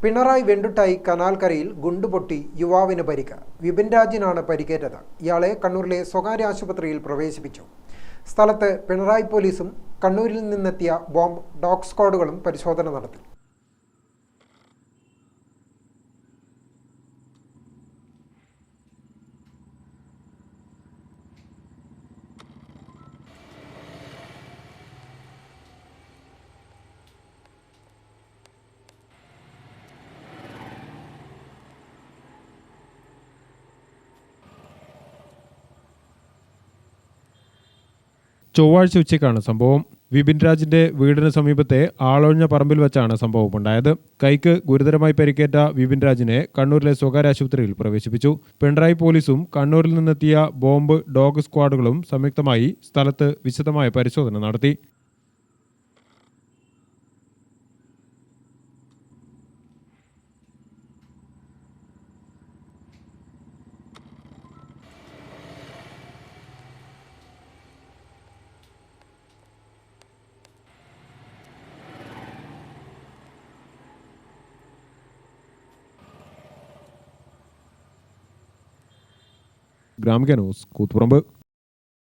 പിണറായി വെണ്ടുട്ടായി കനാൽക്കരയിൽ ഗുണ്ടുപൊട്ടി യുവാവിന് പരിക്ക്. വിപിൻ രാജിനാണ് പരിക്കേറ്റത്. ഇയാളെ കണ്ണൂരിലെ സ്വകാര്യ ആശുപത്രിയിൽ പ്രവേശിപ്പിച്ചു. സ്ഥലത്ത് പിണറായി പോലീസും കണ്ണൂരിൽ നിന്നെത്തിയ ബോംബ് ഡോഗ് സ്ക്വാഡുകളും പരിശോധന നടത്തി. ചൊവ്വാഴ്ച ഉച്ചയ്ക്കാണ് സംഭവം. വിപിൻ രാജിന്റെ വീടിന് സമീപത്തെ ആളൊഴിഞ്ഞ പറമ്പിൽ വെച്ചാണ് സംഭവം ഉണ്ടായത്. കൈക്ക് ഗുരുതരമായി പരിക്കേറ്റ വിപിൻ രാജിനെ കണ്ണൂരിലെ സ്വകാര്യ ആശുപത്രിയിൽ പ്രവേശിപ്പിച്ചു. പിണറായി പോലീസും കണ്ണൂരിൽ നിന്നെത്തിയ ബോംബ് ഡോഗ് സ്ക്വാഡുകളും സംയുക്തമായി സ്ഥലത്ത് വിശദമായ പരിശോധന നടത്തി. ഗ്രാമിക ന്യൂസ്, കൂത്തുപറമ്പ്.